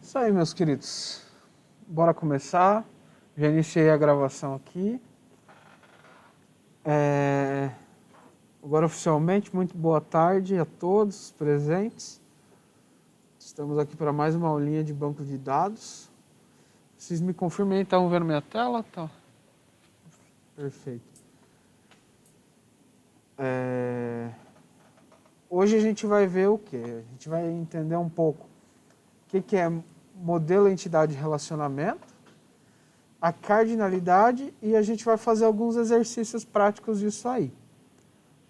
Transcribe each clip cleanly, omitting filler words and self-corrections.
Isso aí, meus queridos. Bora começar. Já iniciei a gravação aqui. Agora, oficialmente, muito boa tarde a todos os presentes. Estamos aqui para mais uma aulinha de banco de dados. Vocês me confirmem, estão vendo minha tela? Tá. Perfeito. Hoje a gente vai ver o quê? A gente vai entender um pouco o que é modelo entidade-relacionamento, a cardinalidade, e a gente vai fazer alguns exercícios práticos disso aí.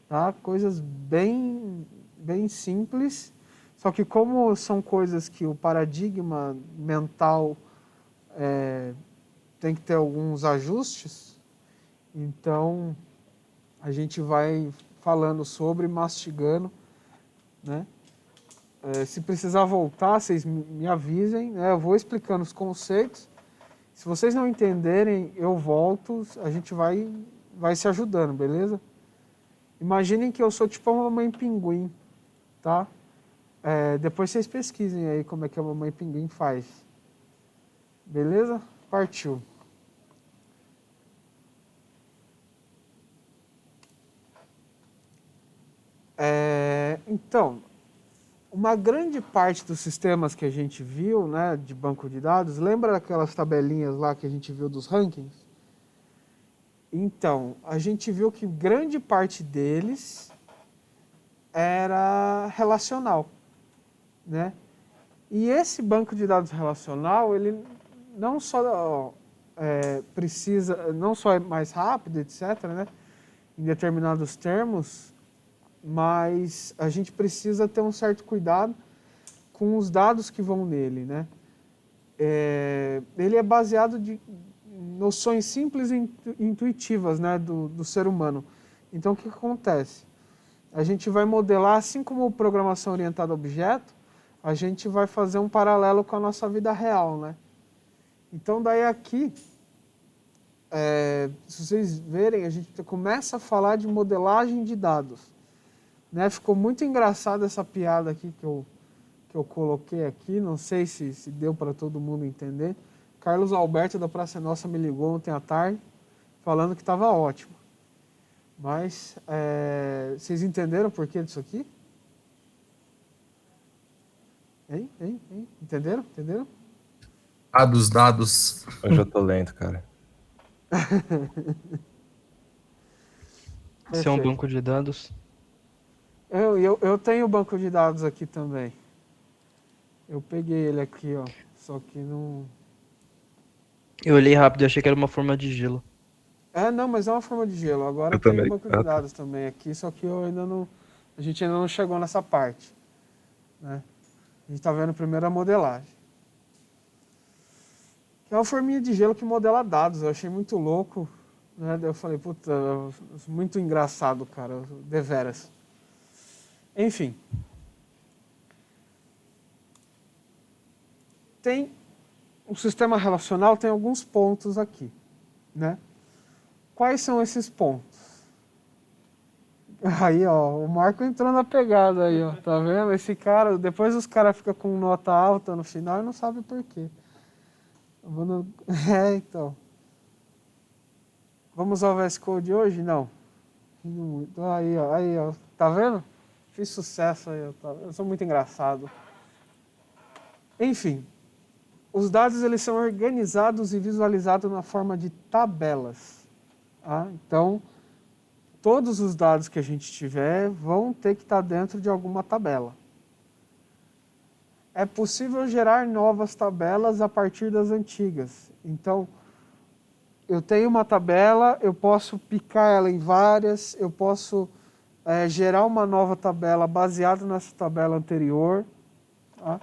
Tá? Coisas bem simples, só que como são coisas que o paradigma mental tem que ter alguns ajustes, então a gente vai falando sobre, mastigando, né? Se precisar voltar, vocês me avisem, né? Eu vou explicando os conceitos. Se vocês não entenderem, eu volto, a gente vai se ajudando, beleza? Imaginem que eu sou tipo uma mamãe pinguim, tá? Depois vocês pesquisem aí como é que a mamãe pinguim faz. Beleza? Partiu. Então, uma grande parte dos sistemas que a gente viu, né, de banco de dados, lembra daquelas tabelinhas lá que a gente viu dos rankings? Então, a gente viu que grande parte deles era relacional, né? E esse banco de dados relacional, ele não só não só é mais rápido, etc., né, em determinados termos, mas a gente precisa ter um certo cuidado com os dados que vão nele, né? Ele é baseado de noções simples e intuitivas, né, do ser humano. Então, o que acontece? A gente vai modelar, assim como programação orientada a objeto, a gente vai fazer um paralelo com a nossa vida real, né? Então, daí aqui, se vocês verem, a gente começa a falar de modelagem de dados, né? Ficou muito engraçada essa piada aqui que eu coloquei aqui, não sei se deu para todo mundo entender. Carlos Alberto da Praça Nossa me ligou ontem à tarde, falando que estava ótimo. Mas, vocês entenderam o porquê disso aqui? Hein? Entenderam? Dados. Hoje eu tô lento, cara. Isso é um banco de dados? Eu tenho o banco de dados aqui também. Eu peguei ele aqui, ó. Só que não... Eu olhei rápido e achei que era uma forma de gelo. Não, mas é uma forma de gelo. Agora Eu tem o também. banco de dados também aqui, só que eu ainda não... A gente ainda não chegou nessa parte, né? A gente está vendo primeiro a modelagem. Que é uma forminha de gelo que modela dados. Eu achei muito louco, né? Eu falei, puta, muito engraçado, cara, deveras. Enfim. O sistema relacional tem alguns pontos aqui, né? Quais são esses pontos? Aí, ó, o Marco entrou na pegada aí, ó, tá vendo? Esse cara, depois os caras ficam com nota alta no final e não sabem por quê. Então. Vamos ao VS Code hoje? Não. Aí, ó, tá vendo? Fiz sucesso aí, eu sou muito engraçado. Enfim, os dados eles são organizados e visualizados na forma de tabelas. Tá? Então, todos os dados que a gente tiver vão ter que estar dentro de alguma tabela. É possível gerar novas tabelas a partir das antigas. Então, eu tenho uma tabela, eu posso picar ela em várias, eu posso gerar uma nova tabela baseada nessa tabela anterior. Tá?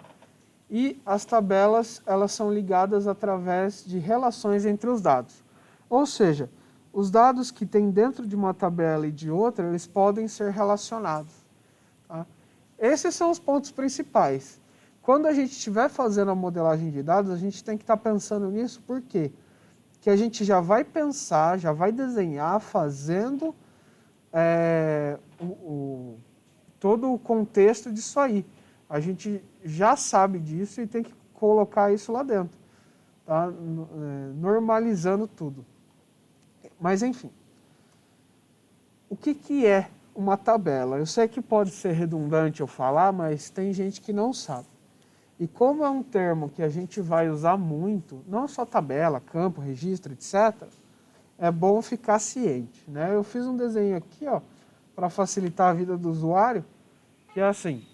E as tabelas, elas são ligadas através de relações entre os dados. Ou seja, os dados que tem dentro de uma tabela e de outra, eles podem ser relacionados. Tá? Esses são os pontos principais. Quando a gente estiver fazendo a modelagem de dados, a gente tem que estar pensando nisso, por quê? Que a gente já vai pensar, já vai desenhar fazendo todo o contexto disso aí. A gente já sabe disso e tem que colocar isso lá dentro, tá? Normalizando tudo. Mas, enfim, o que é uma tabela? Eu sei que pode ser redundante eu falar, mas tem gente que não sabe. E como é um termo que a gente vai usar muito, não só tabela, campo, registro, etc., é bom ficar ciente, né? Eu fiz um desenho aqui, ó, para facilitar a vida do usuário, que é assim.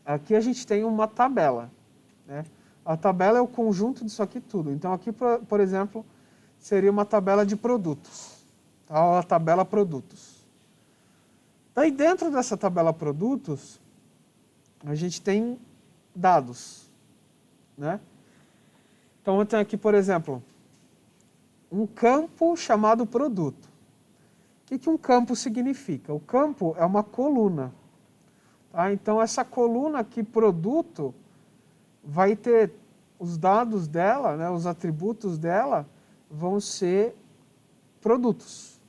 Aqui a gente tem uma tabela, né? A tabela é o conjunto disso aqui tudo. Então aqui, por exemplo, seria uma tabela de produtos, tá? Ou a tabela produtos. Daí dentro dessa tabela produtos, a gente tem dados, né? Então eu tenho aqui, por exemplo, um campo chamado produto. O que um campo significa? O campo é uma coluna. Tá? Então essa coluna aqui, produto, vai ter os dados dela, né, os atributos dela, vão ser produtos.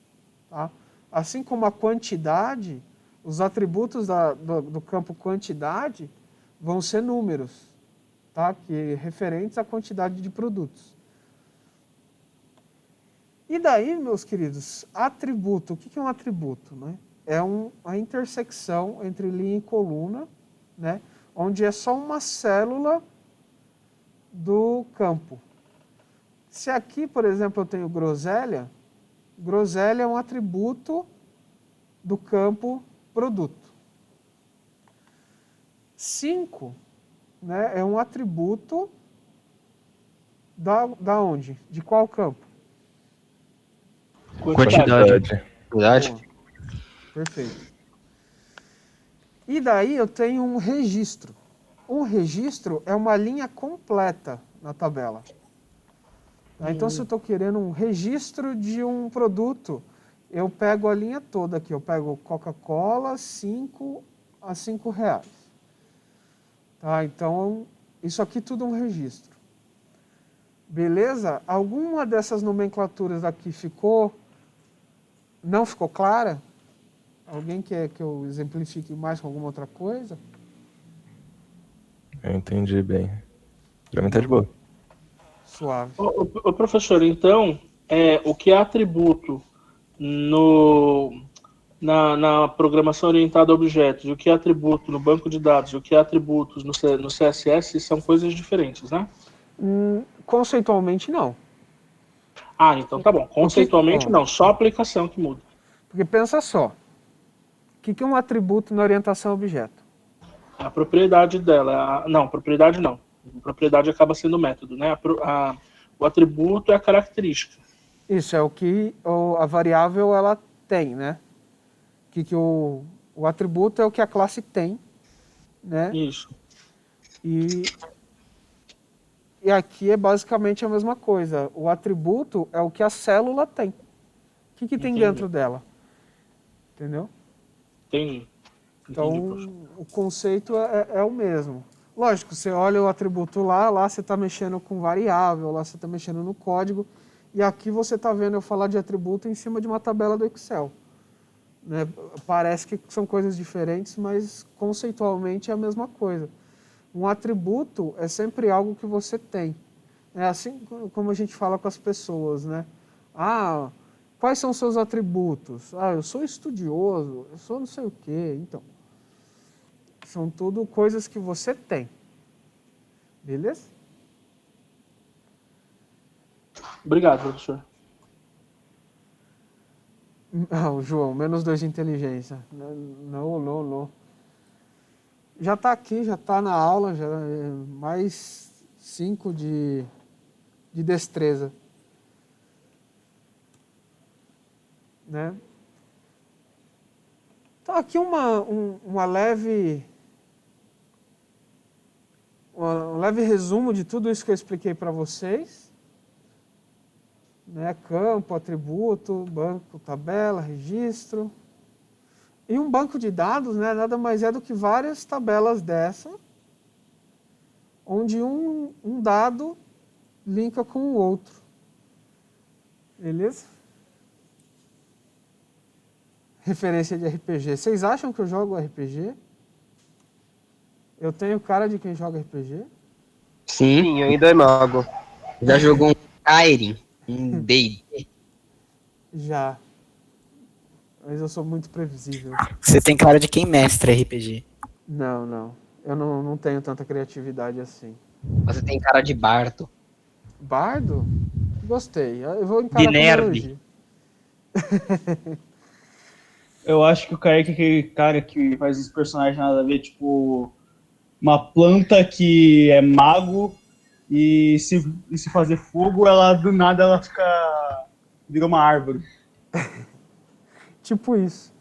Tá? Assim como a quantidade, os atributos do campo quantidade vão ser números, tá? Que referentes à quantidade de produtos. E daí, meus queridos, atributo. O que é um atributo? Né? É a intersecção entre linha e coluna, né? Onde é só uma célula do campo. Se aqui, por exemplo, eu tenho groselha, groselha é um atributo do campo produto. 5, né, é um atributo da onde? De qual campo? Quantidade. Verdade? Boa. Perfeito. E daí eu tenho um registro. Um registro é uma linha completa na tabela. Então, se eu estou querendo um registro de um produto, eu pego a linha toda aqui. Eu pego Coca-Cola, 5 a 5 reais. Tá? Então, isso aqui tudo é um registro. Beleza? Alguma dessas nomenclaturas aqui não ficou clara? Alguém quer que eu exemplifique mais com alguma outra coisa? Eu entendi bem. Pra mim tá de boa. Suave. Ô, professor, então, o que é atributo na programação orientada a objetos, e o que é atributo no banco de dados, e o que é atributos no CSS são coisas diferentes, né? Conceitualmente, não. Ah, então tá bom. Conceitualmente, não. Só a aplicação que muda. Porque pensa só. O que é um atributo na orientação a objeto? A propriedade dela. Não, propriedade não. Propriedade acaba sendo o método, né? O atributo é a característica. Isso, é o que a variável ela tem, né? O atributo é o que a classe tem, né? Isso. E aqui é basicamente a mesma coisa. O atributo é o que a célula tem. O que tem dentro dela? Entendeu? Entendi. Então, o conceito é o mesmo. Lógico, você olha o atributo lá você está mexendo com variável, lá você está mexendo no código, e aqui você está vendo eu falar de atributo em cima de uma tabela do Excel. Né? Parece que são coisas diferentes, mas conceitualmente é a mesma coisa. Um atributo é sempre algo que você tem. É assim como a gente fala com as pessoas, né? Ah, quais são os seus atributos? Ah, eu sou estudioso, eu sou não sei o quê. Então, são tudo coisas que você tem. Beleza? Obrigado, professor. Ah, João, -2 de inteligência. Não. Já está aqui, já está na aula, já mais 5 de destreza. Né? Então aqui um leve resumo de tudo isso que eu expliquei para vocês. Né? Campo, atributo, banco, tabela, registro. E um banco de dados, né, nada mais é do que várias tabelas dessa, onde um dado linka com o outro. Beleza? Referência de RPG. Vocês acham que eu jogo RPG? Eu tenho cara de quem joga RPG? Sim, Sim, ainda é mago. já jogou um Skyrim, um D&D. Já. Mas eu sou muito previsível. Você tem cara de quem mestra RPG. Não, não. Eu não tenho tanta criatividade assim. Você tem cara de bardo. Bardo? Gostei. Eu vou De encarar como nerd. elogio. Eu acho que o Kaique é aquele cara que faz esse personagem nada a ver, tipo, uma planta que é mago e se fazer fogo, ela do nada ela vira uma árvore. Tipo isso.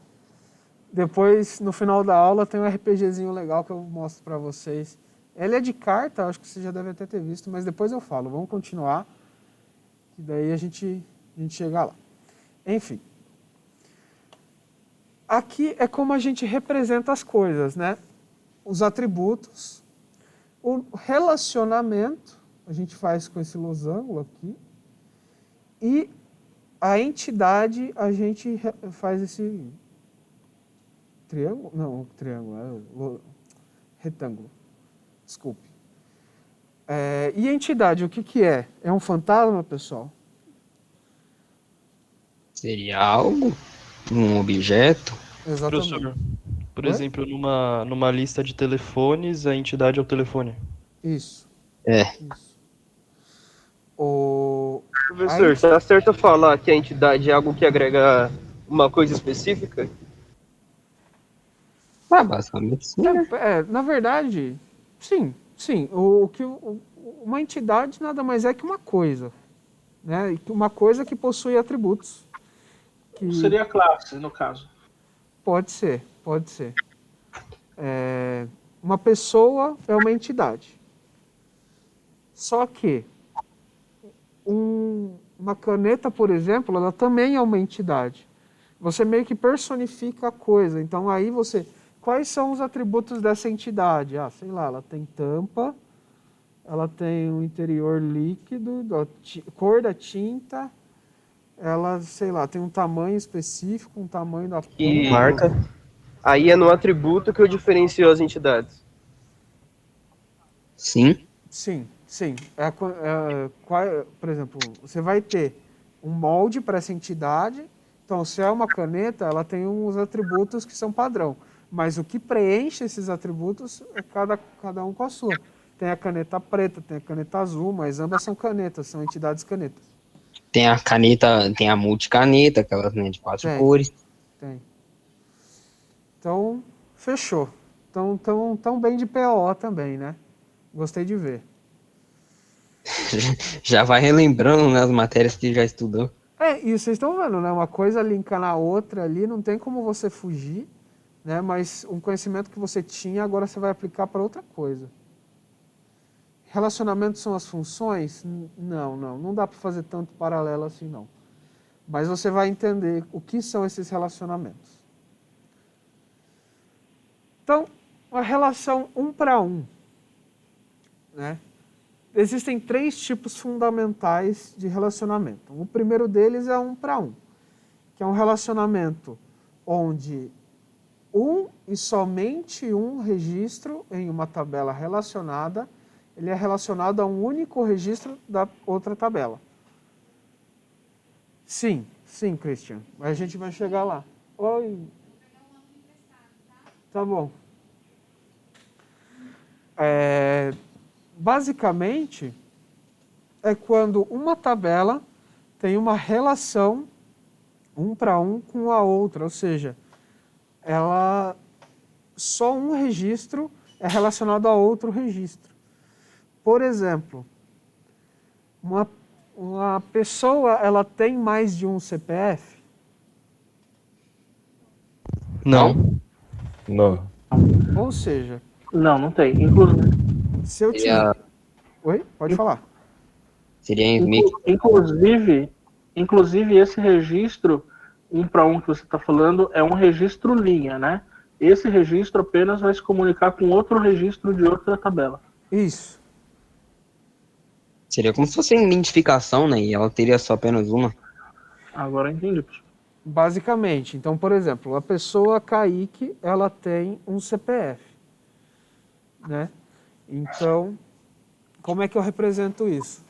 Depois, no final da aula, tem um RPGzinho legal que eu mostro pra vocês. Ele é de carta, acho que você já deve até ter visto, mas depois eu falo. Vamos continuar, que daí a gente chega lá. Enfim. Aqui é como a gente representa as coisas, né? Os atributos, o relacionamento, a gente faz com esse losango aqui, e a entidade, a gente faz esse triângulo? Não, triângulo, retângulo. Desculpe. E a entidade, o que que é? É um fantasma, pessoal? Seria algo? Um objeto? Exatamente. Professor, por Oi? exemplo, numa lista de telefones, a entidade é o telefone. Isso. É. Isso. O... Professor, Aí- tá certo falar que a entidade é algo que agrega uma coisa específica? Ah, basicamente sim, né? Na verdade, sim. Uma entidade nada mais é que uma coisa, né? E que uma coisa que possui atributos. Que Seria a classe, no caso. pode ser. Uma pessoa é uma entidade. Só que uma caneta, por exemplo, ela também é uma entidade. Você meio que personifica a coisa. Então aí quais são os atributos dessa entidade? Ah, sei lá, ela tem tampa, ela tem um interior líquido, cor da tinta, ela, sei lá, tem um tamanho específico, um tamanho da E Marca. aí é no atributo que eu diferencio as entidades. Sim. Sim. Por exemplo, você vai ter um molde para essa entidade. Então, se é uma caneta, ela tem uns atributos que são padrão. Mas o que preenche esses atributos é cada um com a sua. Tem a caneta preta, tem a caneta azul, mas ambas são canetas, são entidades canetas. Tem a caneta, tem a multicaneta, aquelas, né, de 4 Tem. cores. Tem. Então, fechou. Tão bem de PO também, né? Gostei de ver. Já vai relembrando, né, as matérias que já estudou. E vocês estão vendo, né? Uma coisa linka na outra ali, não tem como você fugir, né? Mas um conhecimento que você tinha, agora você vai aplicar para outra coisa. Relacionamentos são as funções? Não dá para fazer tanto paralelo assim, não. Mas você vai entender o que são esses relacionamentos. Então, a relação 1 para 1, né? Existem 3 tipos fundamentais de relacionamento. O primeiro deles é 1 para 1, que é um relacionamento onde um e somente um registro em uma tabela relacionada, ele é relacionado a um único registro da outra tabela. Sim, Christian. A gente vai chegar lá. Oi. Tá bom. Basicamente, é quando uma tabela tem uma relação 1 para 1 com a outra, ou seja, só um registro é relacionado a outro registro. Por exemplo, uma pessoa ela tem mais de um CPF? Não. Não. Ou seja, Não tem. Inclusive, se eu Seria, te... Oi? Pode falar. seria meio que inclusive esse registro 1 para 1 que você está falando é um registro linha, né? Esse registro apenas vai se comunicar com outro registro de outra tabela. Isso. seria como se fosse uma identificação, né? E ela teria só apenas uma. Agora eu entendi. Basicamente. Então, por exemplo, a pessoa Kaique, ela tem um CPF, né? Então, como é que eu represento isso?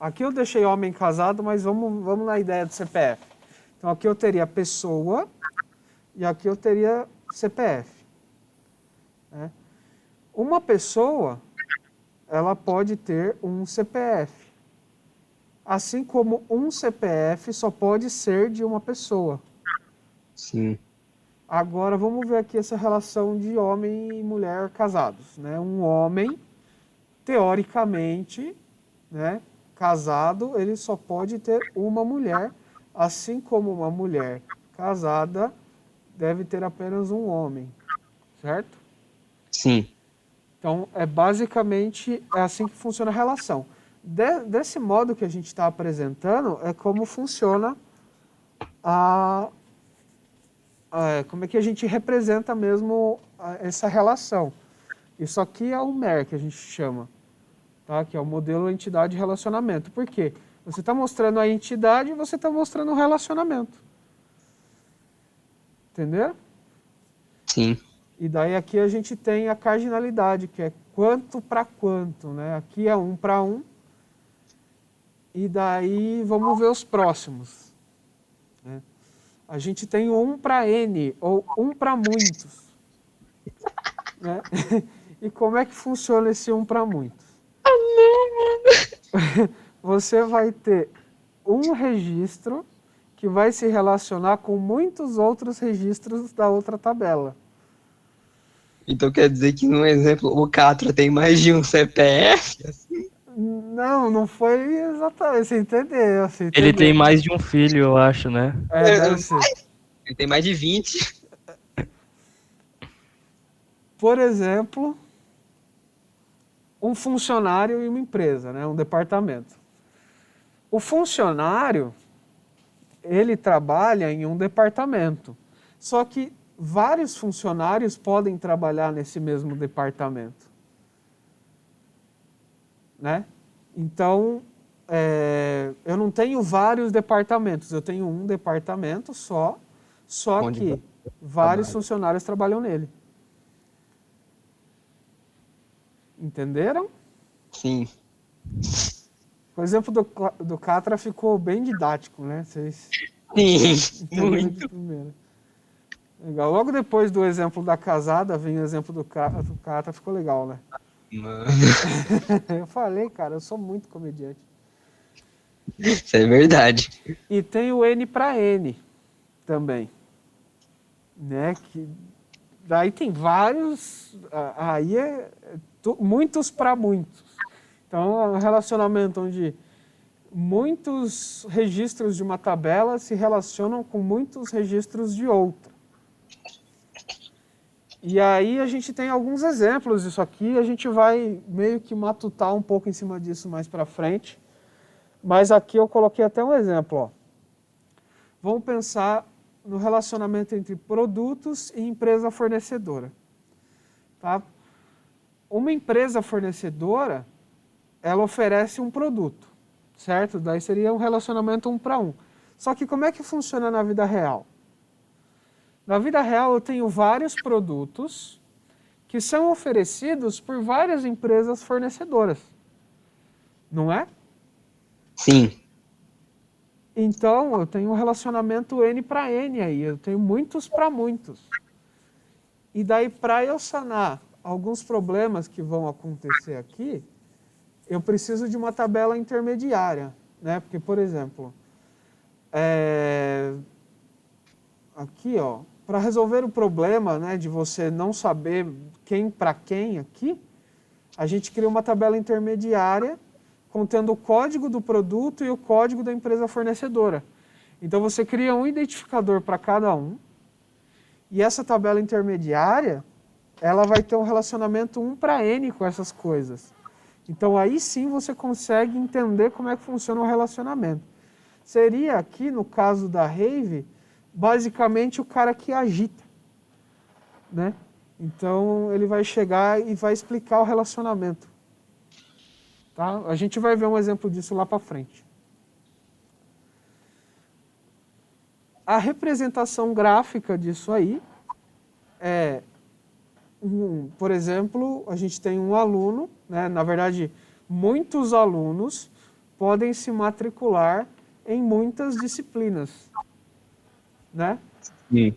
Aqui eu deixei homem casado, mas vamos na ideia do CPF. Então aqui eu teria pessoa e aqui eu teria CPF. Né? Uma pessoa, ela pode ter um CPF. Assim como um CPF só pode ser de uma pessoa. Sim. Agora vamos ver aqui essa relação de homem e mulher casados. Né? Um homem, teoricamente, né, casado, ele só pode ter uma mulher, assim como uma mulher casada deve ter apenas um homem, certo? Sim. Então, basicamente é assim que funciona a relação. Desse modo que a gente está apresentando, é como funciona como é que a gente representa mesmo essa relação. Isso aqui é o MER, que a gente chama, tá? Que é o modelo entidade-relacionamento. Por quê? Você está mostrando a entidade e você está mostrando o relacionamento. Entenderam? Sim. E daí aqui a gente tem a cardinalidade, que é quanto para quanto, né? Aqui é 1 para 1. E daí vamos ver os próximos. Né? A gente tem 1 para N, ou 1 para muitos. Né? E como é que funciona esse 1 para muitos? Você vai ter um registro que vai se relacionar com muitos outros registros da outra tabela. Então quer dizer que, no exemplo, o Catra tem mais de um CPF? Não foi exatamente. Você entendeu? Ele tem mais de um filho, eu acho, né? Deve ser. Ele tem mais de 20. Por exemplo, um funcionário e uma empresa, né? Um departamento. O funcionário, ele trabalha em um departamento. Só que vários funcionários podem trabalhar nesse mesmo departamento. Né? Então, eu não tenho vários departamentos, eu tenho um departamento só que vários funcionários trabalham nele. Entenderam? Sim. O exemplo do Catra ficou bem didático, né? Vocês Sim, entenderam muito. de primeira. Legal. Logo depois do exemplo da casada, vem o exemplo do Catra, ficou legal, né? Mano, Eu falei, cara, eu sou muito comediante. isso é verdade. E tem o N para N também. Né? Que daí tem vários, aí muitos para muitos. Então é um relacionamento onde muitos registros de uma tabela se relacionam com muitos registros de outra. E aí a gente tem alguns exemplos disso aqui, a gente vai meio que matutar um pouco em cima disso mais para frente. Mas aqui eu coloquei até um exemplo. Ó. Vamos pensar no relacionamento entre produtos e empresa fornecedora. Tá? Uma empresa fornecedora, ela oferece um produto, certo? Daí seria um relacionamento 1 para 1. Só que como é que funciona na vida real? Na vida real eu tenho vários produtos que são oferecidos por várias empresas fornecedoras. Não é? Sim. Então, eu tenho um relacionamento N para N aí, eu tenho muitos para muitos. E daí, para eu sanar alguns problemas que vão acontecer aqui, eu preciso de uma tabela intermediária, né? Porque, por exemplo, aqui, ó, para resolver o problema, né, de você não saber quem para quem aqui, a gente cria uma tabela intermediária contendo o código do produto e o código da empresa fornecedora. Então você cria um identificador para cada um, e essa tabela intermediária, ela vai ter um relacionamento 1 para N com essas coisas. Então aí sim você consegue entender como é que funciona o relacionamento. Seria aqui, no caso da Rave, basicamente o cara que agita. Né? Então ele vai chegar e vai explicar o relacionamento. Tá? A gente vai ver um exemplo disso lá para frente. A representação gráfica disso aí é, por exemplo, a gente tem um aluno, né? Na verdade, muitos alunos podem se matricular em muitas disciplinas, né? Sim.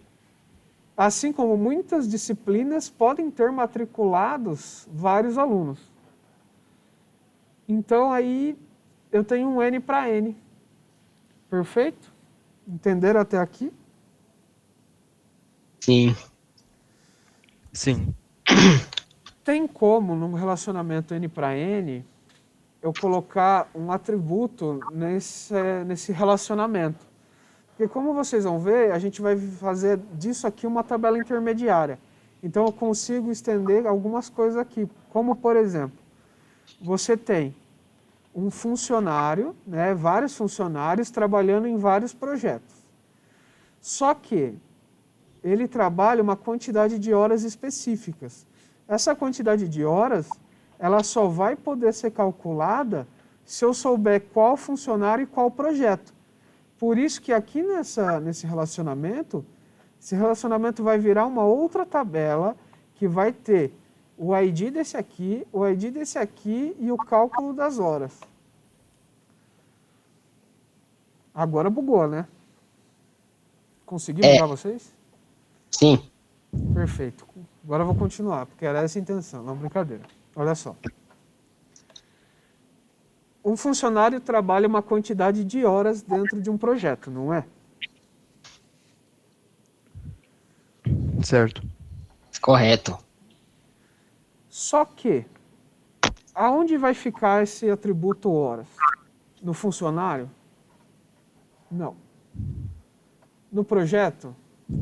Assim como muitas disciplinas podem ter matriculados vários alunos. Então aí eu tenho um N para N. Perfeito? Entenderam até aqui? Sim. Sim. Tem como, num relacionamento N para N, eu colocar um atributo nesse relacionamento. Porque como vocês vão ver, a gente vai fazer disso aqui uma tabela intermediária. Então eu consigo estender algumas coisas aqui. Como, por exemplo, você tem um funcionário, né, vários funcionários trabalhando em vários projetos. Só que ele trabalha uma quantidade de horas específicas. Essa quantidade de horas, ela só vai poder ser calculada se eu souber qual funcionário e qual projeto. Por isso que aqui nesse relacionamento, esse relacionamento vai virar uma outra tabela que vai ter o ID desse aqui, o ID desse aqui e o cálculo das horas. Agora bugou, né? Consegui bugar vocês? Sim. Perfeito. Agora eu vou continuar, porque era essa a intenção, não brincadeira. Olha só. Um funcionário trabalha uma quantidade de horas dentro de um projeto, não é? Certo. Correto. Só que, aonde vai ficar esse atributo horas? No funcionário? Não. No projeto?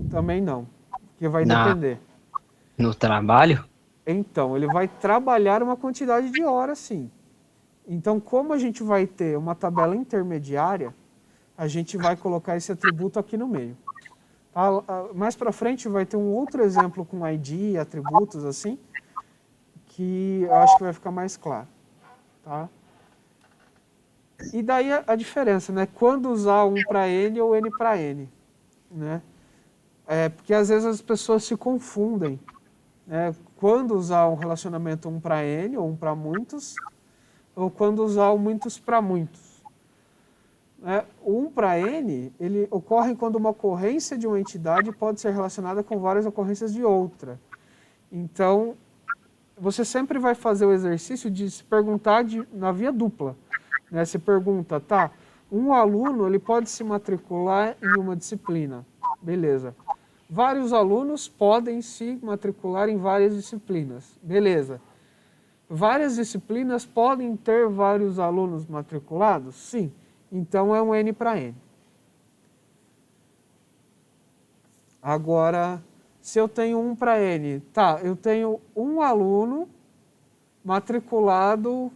Também não, porque vai depender. No trabalho? Então, ele vai trabalhar uma quantidade de horas, sim. Então, como a gente vai ter uma tabela intermediária, a gente vai colocar esse atributo aqui no meio. Mais para frente vai ter um outro exemplo com ID, atributos assim, que eu acho que vai ficar mais claro. Tá? E daí a diferença, né? Quando usar um para N ou N para N. Né? Porque às vezes as pessoas se confundem. Né? Quando usar um relacionamento um para N ou um para muitos, ou quando usar o muitos para muitos. O 1 para N, ele ocorre quando uma ocorrência de uma entidade pode ser relacionada com várias ocorrências de outra. Então, você sempre vai fazer o exercício de se perguntar na via dupla. Né? Você pergunta, tá, um aluno ele pode se matricular em uma disciplina. Beleza. Vários alunos podem se matricular em várias disciplinas. Beleza. Várias disciplinas podem ter vários alunos matriculados? Sim. Então é um N para N. Agora, se eu tenho 1 para N, tá, eu tenho um aluno matriculado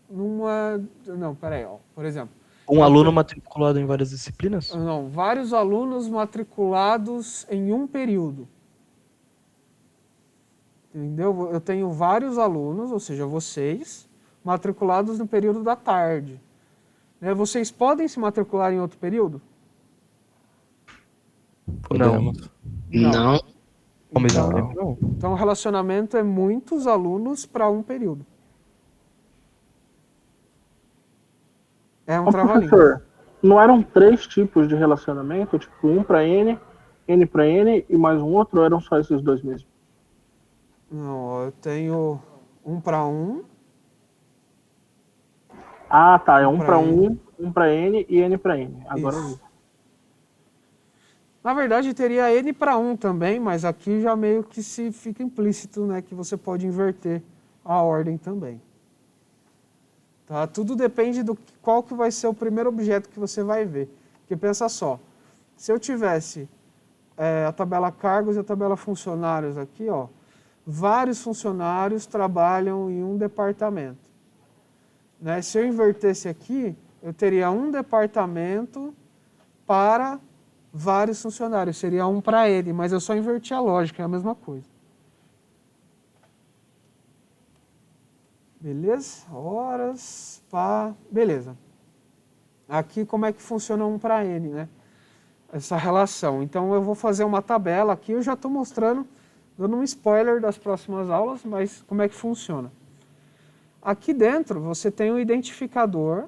numa... Não, peraí, ó, por exemplo. Um aluno matriculado em várias disciplinas? Não, vários alunos matriculados em um período. Entendeu? Eu tenho vários alunos, ou seja, vocês, matriculados no período da tarde. Vocês podem se matricular em outro período? Podemos. Não. Ao mesmo Então, tempo, não. Então, o relacionamento é muitos alunos para um período. É um Ô, trava-língua. professor, não eram 3 tipos de relacionamento? Tipo, 1 para N, N para N e mais um outro? Ou eram só esses 2 mesmo? Não, ó, eu tenho 1 para 1. Ah, tá. É 1 1 pra para N. 1 para N e N para N. Agora eu vi. Isso. Na verdade, teria N para 1 também, mas aqui já meio que se fica implícito, né, que você pode inverter a ordem também. Tá? Tudo depende do qual que vai ser o primeiro objeto que você vai ver. Porque pensa só, se eu tivesse a tabela cargos e a tabela funcionários aqui, ó, vários funcionários trabalham em um departamento. Né? Se eu invertesse aqui, eu teria um departamento para vários funcionários. Seria 1 para ele, mas eu só inverti a lógica, é a mesma coisa. Beleza? Horas, pá, beleza. Aqui como é que funciona 1 para N, né? Essa relação. Então eu vou fazer uma tabela aqui, eu já estou mostrando, dando um spoiler das próximas aulas, mas como é que funciona. Aqui dentro você tem um identificador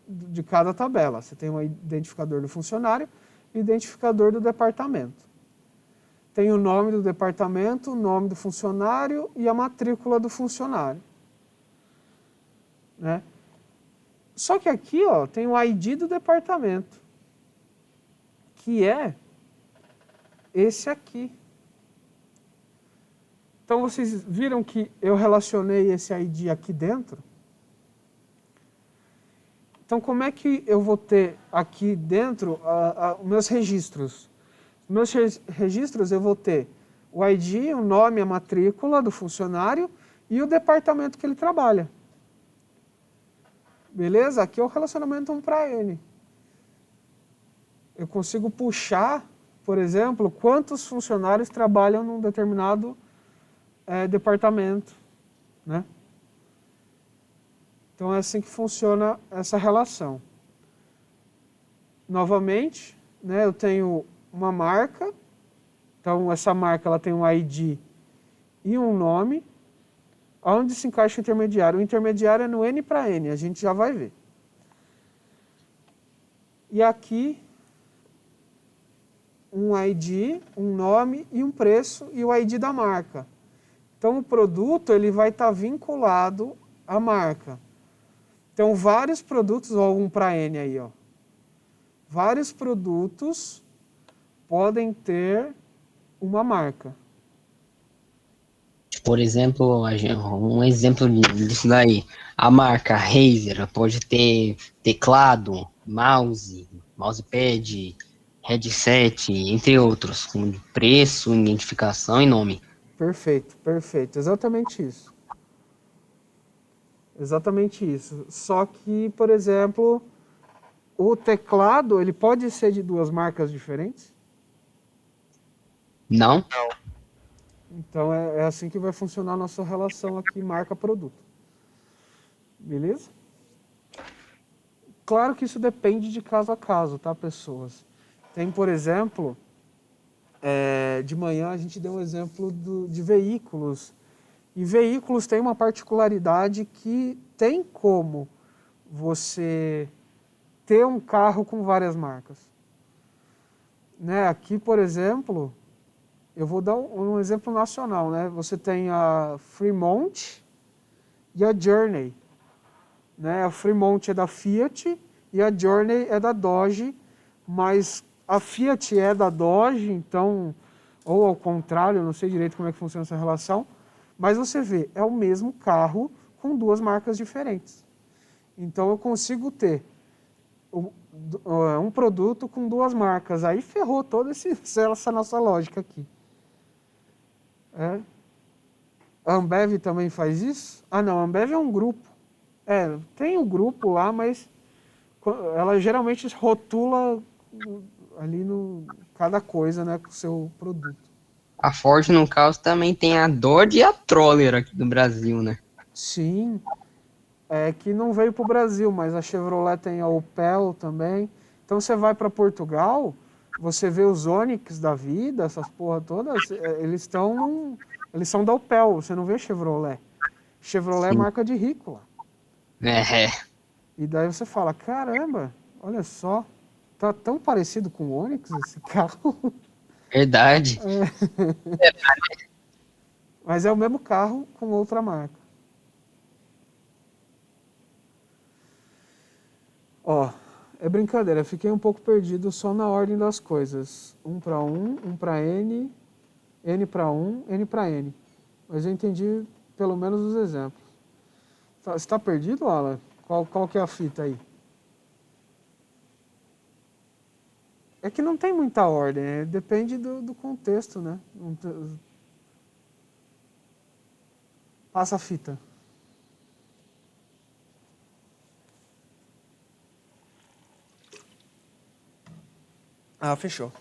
de cada tabela. Você tem um identificador do funcionário e identificador do departamento. Tem o nome do departamento, o nome do funcionário e a matrícula do funcionário. Né? Só que aqui ó, tem o ID do departamento, que é esse aqui. Então vocês viram que eu relacionei esse ID aqui dentro? Então como é que eu vou ter aqui dentro os meus registros? Os meus registros eu vou ter o ID, o nome, a matrícula do funcionário e o departamento que ele trabalha. Beleza? Aqui é o relacionamento 1 para N. Eu consigo puxar, por exemplo, quantos funcionários trabalham num determinado departamento, né? Então é assim que funciona essa relação. Novamente, né, eu tenho uma marca, então essa marca ela tem um ID e um nome. Onde se encaixa o intermediário? O intermediário é no N para N, a gente já vai ver. E aqui, um ID, um nome e um preço e o ID da marca. Então o produto ele vai estar vinculado à marca. Então vários produtos, ó, 1 para N aí, ó. Vários produtos podem ter uma marca. Por exemplo, um exemplo disso daí. A marca Razer pode ter teclado, mousepad, headset, entre outros, com preço, identificação e nome. Perfeito, perfeito. Exatamente isso. Exatamente isso. Só que, por exemplo, o teclado, ele pode ser de duas marcas diferentes? Não? Então é assim que vai funcionar a nossa relação aqui, marca-produto. Beleza? Claro que isso depende de caso a caso, tá, pessoas? Tem, por exemplo, de manhã a gente deu um exemplo de veículos. E veículos têm uma particularidade que tem como você ter um carro com várias marcas. Né? Aqui, por exemplo, eu vou dar um exemplo nacional, né? Você tem a Fremont e a Journey. Né? A Fremont é da Fiat e a Journey é da Dodge, mas a Fiat é da Dodge, então, ou ao contrário, eu não sei direito como é que funciona essa relação, mas você vê, é o mesmo carro com duas marcas diferentes. Então eu consigo ter um produto com duas marcas. Aí ferrou toda essa nossa lógica aqui. A Ambev também faz isso? Ah, não, a Ambev é um grupo. Tem um grupo lá, mas ela geralmente rotula ali no cada coisa, né, com o seu produto. A Ford, no caso, também tem a Dodge e a Troller aqui do Brasil, né? Sim, que não veio para o Brasil, mas a Chevrolet tem a Opel também. Então você vai para Portugal, você vê os Onix da vida, essas porra todas, eles são da Opel, você não vê Chevrolet. Chevrolet é Sim. marca de rico lá. É. E daí você fala, caramba, olha só, tá tão parecido com o Onix esse carro. Verdade. Mas é o mesmo carro com outra marca. Ó, é brincadeira, fiquei um pouco perdido só na ordem das coisas. 1 para N, N para 1, N para N. Mas eu entendi pelo menos os exemplos. Você está perdido, Alan? Qual que é a fita aí? É que não tem muita ordem, depende do contexto, né? Passa a fita. Ah, fechou.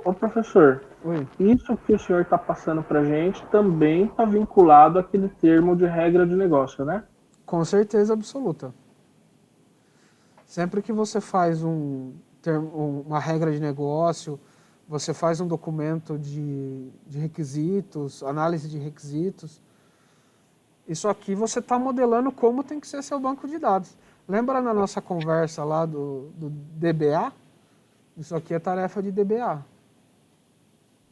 Ô professor, Oi. isso que o senhor está passando para a gente também está vinculado àquele termo de regra de negócio, né? Com certeza absoluta. Sempre que você faz uma regra de negócio, você faz um documento de requisitos, análise de requisitos, Isso aqui você está modelando como tem que ser seu banco de dados. Lembra na nossa conversa lá do DBA? Isso aqui é tarefa de DBA.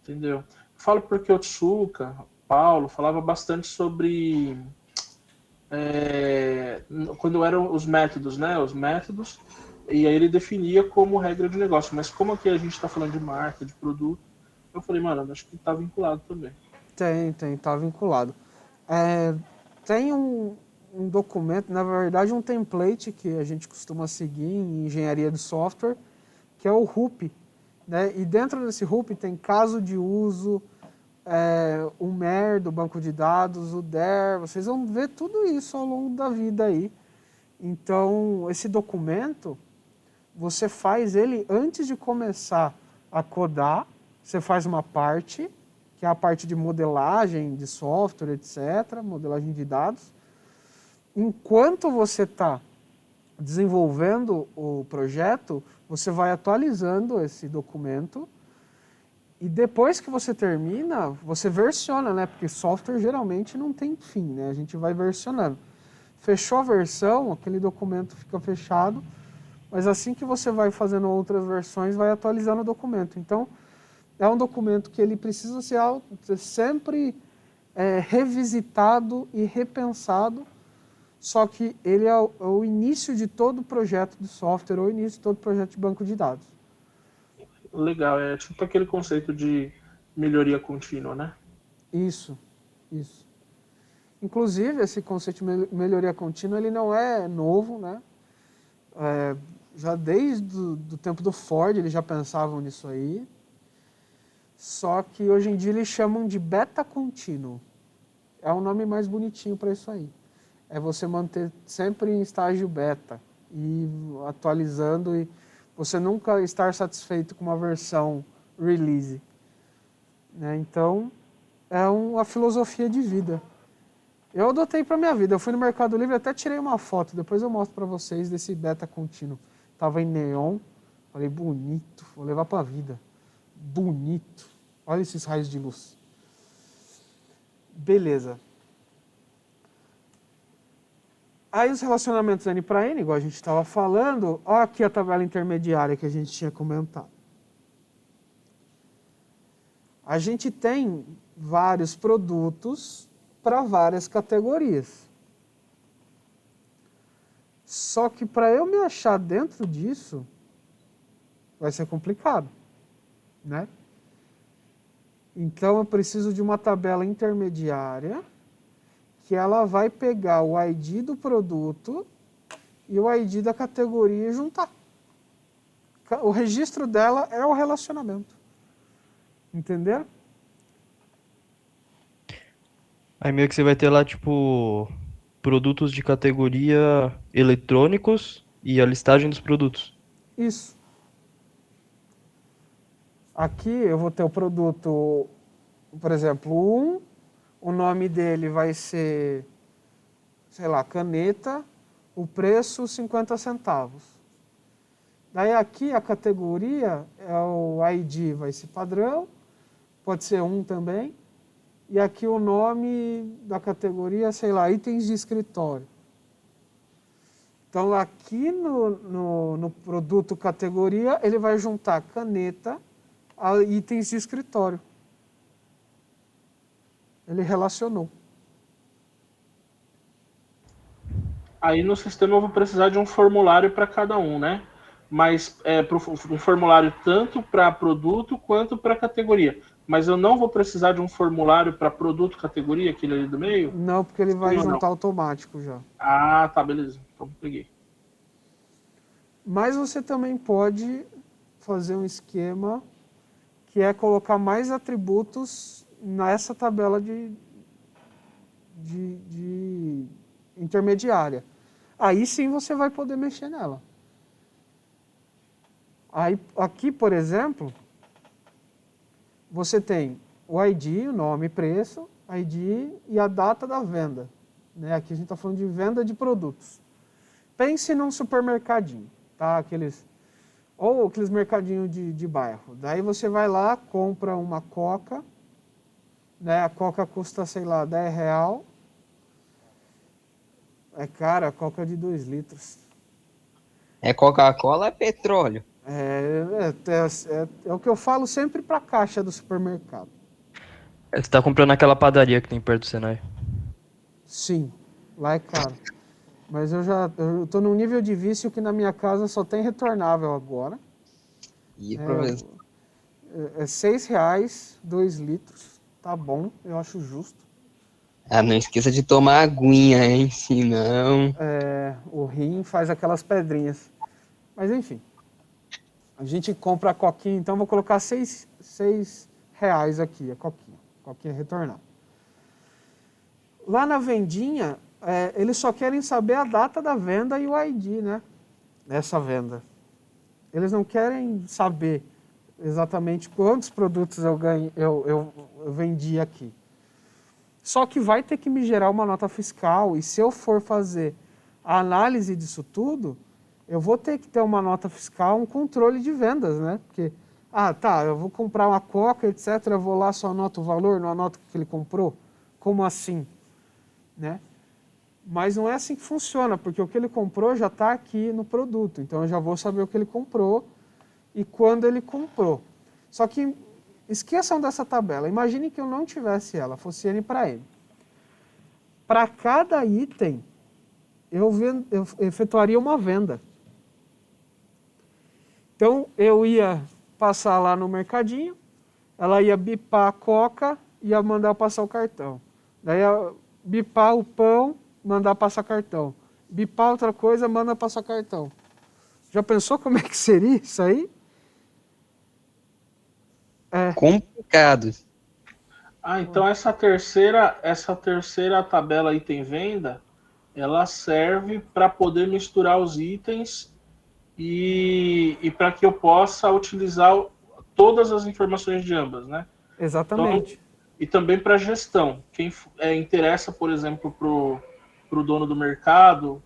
Entendeu? Falo porque o Tsuka, Paulo, falava bastante sobre quando eram os métodos, né? Os métodos, e aí ele definia como regra de negócio. Mas como aqui a gente está falando de marca, de produto, eu falei, mano, acho que está vinculado também. Tá vinculado. Tem um documento, na verdade um template que a gente costuma seguir em engenharia de software, que é o RUP, né? E dentro desse RUP tem caso de uso, o MER do banco de dados, o DER, vocês vão ver tudo isso ao longo da vida aí. Então, esse documento, você faz ele antes de começar a codar, você faz uma parte, que é a parte de modelagem de software, etc., modelagem de dados. Enquanto você está desenvolvendo o projeto, você vai atualizando esse documento e depois que você termina, você versiona, né? Porque software geralmente não tem fim, né? A gente vai versionando. Fechou a versão, aquele documento fica fechado, mas assim que você vai fazendo outras versões, vai atualizando o documento. Então, é um documento que ele precisa ser sempre revisitado e repensado, só que ele é o início de todo projeto de software, ou o início de todo projeto de banco de dados. Legal, é tipo aquele conceito de melhoria contínua, né? Isso. Inclusive, esse conceito de melhoria contínua, ele não é novo, né? Já desde o tempo do Ford, eles já pensavam nisso aí. Só que hoje em dia eles chamam de beta contínuo. É o nome mais bonitinho para isso aí. É você manter sempre em estágio beta e atualizando e você nunca estar satisfeito com uma versão release, né? Então, é uma filosofia de vida. Eu adotei para minha vida. Eu fui no Mercado Livre, até tirei uma foto. Depois eu mostro para vocês desse beta contínuo. Tava em neon. Falei, bonito. Vou levar para a vida. Bonito. Olha esses raios de luz. Beleza. Aí os relacionamentos N para N, igual a gente estava falando, olha aqui a tabela intermediária que a gente tinha comentado. A gente tem vários produtos para várias categorias. Só que para eu me achar dentro disso, vai ser complicado, né? Então eu preciso de uma tabela intermediária que ela vai pegar o ID do produto e o ID da categoria e juntar. O registro dela é o relacionamento. Entenderam? Aí meio que você vai ter lá, tipo, produtos de categoria eletrônicos e a listagem dos produtos. Isso. Aqui eu vou ter o produto, por exemplo, o nome dele vai ser, sei lá, caneta, o preço 50 centavos. Daí aqui a categoria, o ID vai ser padrão, pode ser 1 também. E aqui o nome da categoria, sei lá, itens de escritório. Então aqui no produto categoria, ele vai juntar caneta a itens de escritório. Ele relacionou. Aí no sistema eu vou precisar de um formulário para cada um, né? Mas um formulário tanto para produto quanto para categoria. Mas eu não vou precisar de um formulário para produto, categoria, aquele ali do meio? Não, porque ele vai juntar automático já. Ah, tá, beleza. Então peguei. Mas você também pode fazer um esquema que é colocar mais atributos nessa tabela de intermediária. Aí sim você vai poder mexer nela. Aí, aqui, por exemplo, você tem o ID, o nome e preço, ID e a data da venda, né? Aqui a gente está falando de venda de produtos. Pense num supermercadinho, tá? Aqueles mercadinhos de bairro. Daí você vai lá, compra uma Coca, né? A Coca custa, sei lá, R$10. É cara, a Coca de 2 litros. É Coca-Cola, é petróleo. É o que eu falo sempre pra caixa do supermercado. Você tá comprando naquela padaria que tem perto do Senai. Sim, lá é caro. Mas eu tô num nível de vício que na minha casa só tem retornável agora. E É, professor, é R$ 6, 2 litros. Tá bom, eu acho justo. não esqueça de tomar aguinha, hein? Senão. O rim faz aquelas pedrinhas. Mas enfim, a gente compra a coquinha, então vou colocar seis reais aqui, a coquinha. Coquinha retornável. Lá na vendinha, eles só querem saber a data da venda e o ID, né? Dessa venda. Eles não querem saber exatamente quantos produtos eu vendi aqui. Só que vai ter que me gerar uma nota fiscal, e se eu for fazer a análise disso tudo, eu vou ter que ter uma nota fiscal, um controle de vendas, né? Porque, eu vou comprar uma Coca, etc., eu vou lá, só anoto o valor, não anoto o que ele comprou? Como assim? Né? Mas não é assim que funciona, porque o que ele comprou já está aqui no produto, então eu já vou saber o que ele comprou e quando ele comprou. Só que esqueçam dessa tabela, imagine que eu não tivesse ela, fosse N para N. Para cada item, eu efetuaria uma venda. Então eu ia passar lá no mercadinho, ela ia bipar a Coca e ia mandar passar o cartão. Daí ia bipar o pão, mandar passar cartão. Bipar outra coisa, manda passar cartão. Já pensou como é que seria isso aí? Complicado. Então essa terceira tabela item venda, ela serve para poder misturar os itens e para que eu possa utilizar todas as informações de ambas, né? Exatamente. Então, e também para gestão. Quem interessa, por exemplo, para o dono do mercado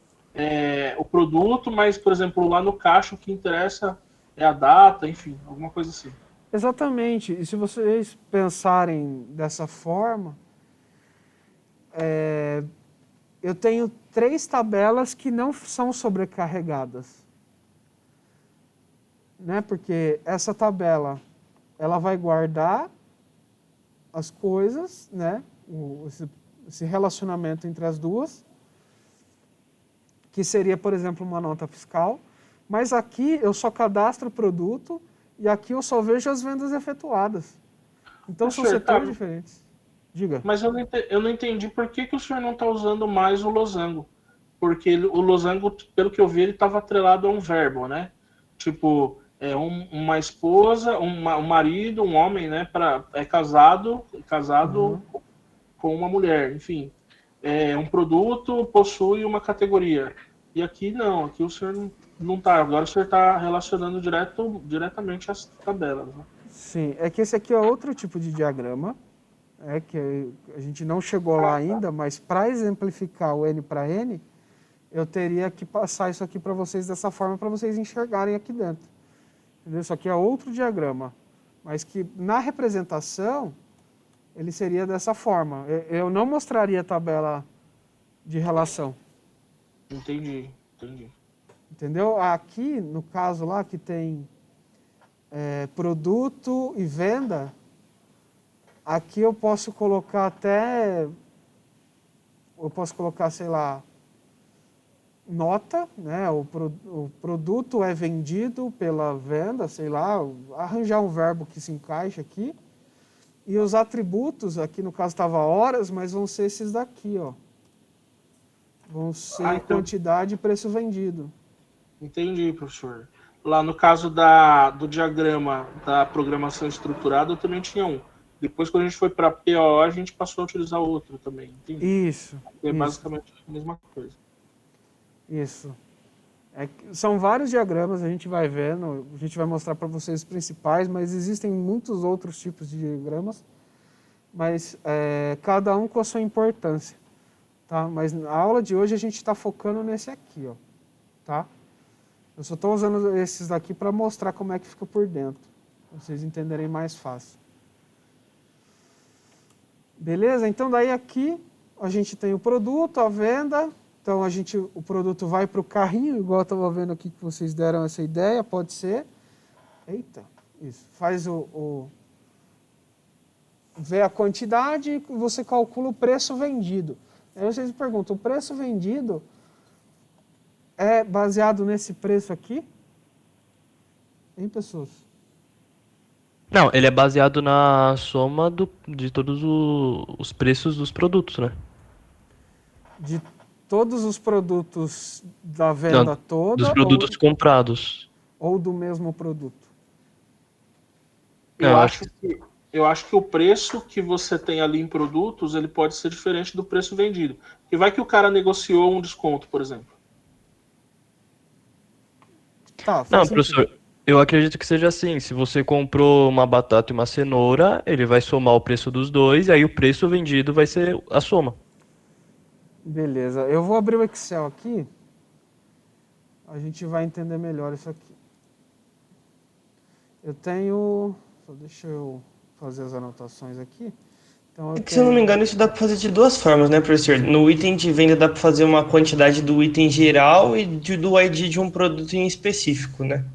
o produto, mas, por exemplo, lá no caixa o que interessa é a data, enfim, alguma coisa assim. Exatamente. E se vocês pensarem dessa forma, eu tenho 3 tabelas que não são sobrecarregadas. Né? Porque essa tabela, ela vai guardar as coisas, né? Esse relacionamento entre as duas, que seria, por exemplo, uma nota fiscal. Mas aqui eu só cadastro o produto e aqui eu só vejo as vendas efetuadas. Então são setores diferentes. Diga. Mas eu não entendi por que o senhor não está usando mais o losango. Porque o losango, pelo que eu vi, ele estava atrelado a um verbo, né? Tipo, uma esposa, um marido, um homem, né? Casado com uma mulher, enfim. Um produto possui uma categoria. E aqui não, aqui o senhor não está. Agora o senhor está relacionando diretamente as tabelas, né? Sim, é que esse aqui é outro tipo de diagrama, que a gente não chegou lá ainda, mas para exemplificar o N para N, eu teria que passar isso aqui para vocês dessa forma, para vocês enxergarem aqui dentro. Entendeu? Isso aqui é outro diagrama, mas que na representação, ele seria dessa forma. Eu não mostraria a tabela de relação. Entendi. Entendeu? Aqui, no caso lá, que tem produto e venda, aqui eu posso colocar sei lá, nota, né? O produto é vendido pela venda, sei lá, arranjar um verbo que se encaixe aqui. E os atributos, aqui no caso estava horas, mas vão ser esses daqui, ó. Vão ser então, quantidade e preço vendido. Entendi, professor. Lá no caso do diagrama da programação estruturada, eu também tinha um. Depois, quando a gente foi para PO, a gente passou a utilizar outro também. Entendi. Isso. Basicamente a mesma coisa. Isso. São vários diagramas, a gente vai vendo, a gente vai mostrar para vocês os principais, mas existem muitos outros tipos de diagramas, mas cada um com a sua importância. Tá? Mas na aula de hoje a gente está focando nesse aqui, ó, tá? Eu só estou usando esses daqui para mostrar como é que fica por dentro, para vocês entenderem mais fácil. Beleza? Então daí aqui a gente tem o produto, a venda, Então o produto vai para o carrinho, igual eu estava vendo aqui que vocês deram essa ideia, pode ser. Eita, isso. Faz vê a quantidade e você calcula o preço vendido. Aí vocês me perguntam, o preço vendido é baseado nesse preço aqui? Hein, pessoas? Não, ele é baseado na soma de todos os preços dos produtos, né? De todos os produtos da Não, venda dos toda produtos comprados. ou do mesmo produto? Não, Eu eu acho que, eu acho que o preço que você tem ali em produtos, ele pode ser diferente do preço vendido. E vai que o cara negociou um desconto, por exemplo. Tá, Não, faz sentido. professor, eu acredito que seja assim. Se você comprou uma batata e uma cenoura, ele vai somar o preço dos dois, e aí o preço vendido vai ser a soma. Beleza, eu vou abrir o Excel aqui, a gente vai entender melhor isso aqui. Eu tenho, só deixa eu fazer as anotações aqui. Então eu Se eu não me tenho, engano, isso dá para fazer de duas formas, né, professor? No item de venda dá para fazer uma quantidade do item geral e do ID de um produto em específico, né?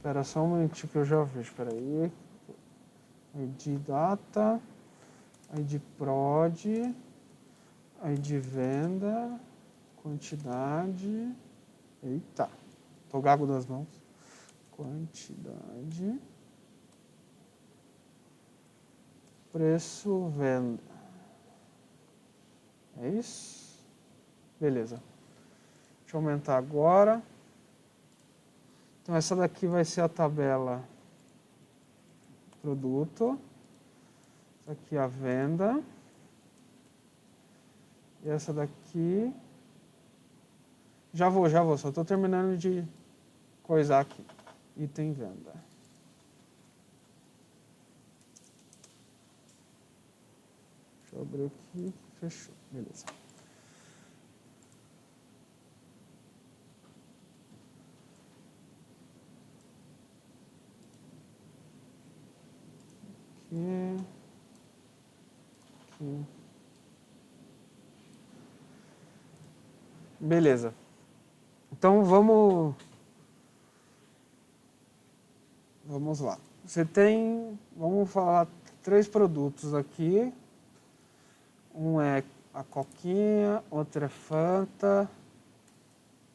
espera só um momentinho que eu já vejo, espera aí. ID data, ID prod, ID venda, quantidade, eita, tô gago das mãos. Quantidade, preço, venda. É isso? Beleza. Deixa eu aumentar agora. Então essa daqui vai ser a tabela produto. Essa aqui é a venda. E essa daqui... Já vou, só estou terminando de coisar aqui. Item venda. Deixa eu abrir aqui. Fechou. Beleza. Aqui. Beleza. Então vamos lá. Você tem, vamos falar 3 produtos aqui. Um é a coquinha, outro é Fanta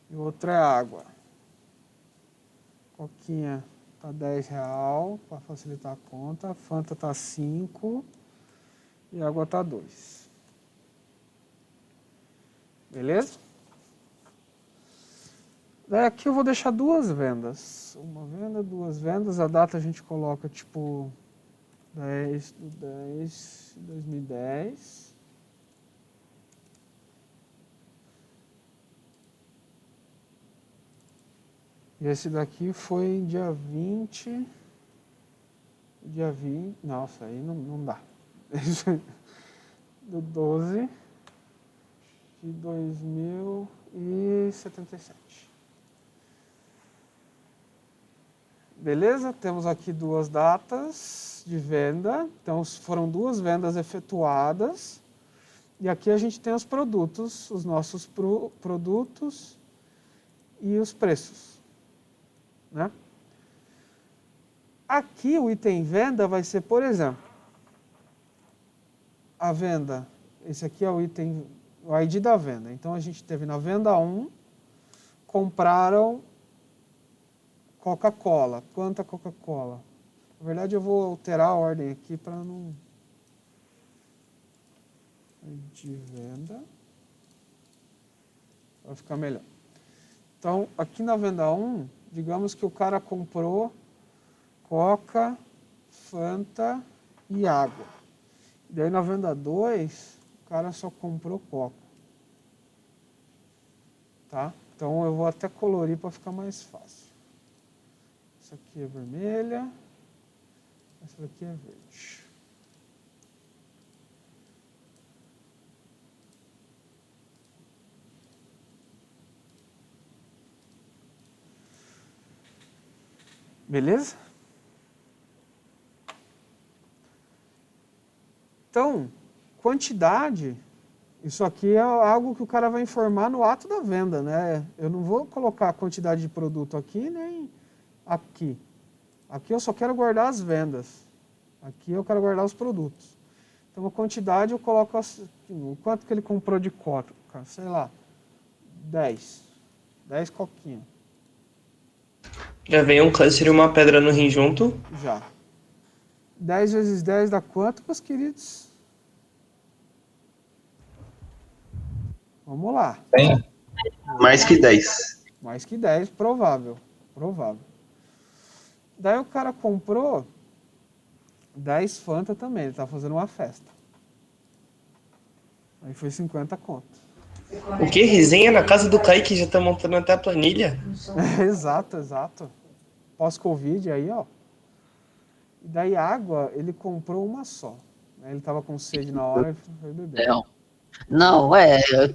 e o outro é água. Coquinha tá R$10 para facilitar a conta, Fanta tá 5 e água tá 2. Beleza? Daí aqui eu vou deixar 2 vendas. Uma venda, 2 vendas. A data a gente coloca tipo 10/10/2010. E esse daqui foi dia 20. Dia 20. Nossa, aí não dá. Do 12 de 2077. Beleza? Temos aqui 2 datas de venda. Então, foram 2 vendas efetuadas. E aqui a gente tem os produtos, os nossos produtos e os preços. Né? Aqui o item venda vai ser, por exemplo, a venda. Esse aqui é o item, o ID da venda. Então, a gente teve na venda 1, compraram Coca-Cola. Quanta Coca-Cola? Na verdade, eu vou alterar a ordem aqui para não... De venda. Vai ficar melhor. Então, aqui na venda 1, digamos que o cara comprou Coca, Fanta e água. Daí na venda 2, o cara só comprou Coca. Tá? Então, eu vou até colorir para ficar mais fácil. Essa aqui é vermelha, essa daqui é verde. Beleza? Então, quantidade Isso aqui é algo que o cara vai informar no ato da venda, né? Eu não vou colocar a quantidade de produto aqui nem aqui. Aqui eu só quero guardar as vendas. Aqui eu quero guardar os produtos. Então a quantidade eu coloco o quanto que ele comprou de coca, sei lá, 10 coquinhas, Já vem um câncer e uma pedra no rim junto. já. 10 vezes 10 dá quanto, meus queridos? Vamos lá. Mais que 10. Mais que 10, provável. Daí o cara comprou 10 Fanta também, ele tá fazendo uma festa. Aí foi 50 conto. O que? Resenha na casa do Kaique, já tá montando até a planilha? Exato. Pós-Covid aí, ó. E daí água, ele comprou uma só. Ele tava com sede na hora e foi beber. Não,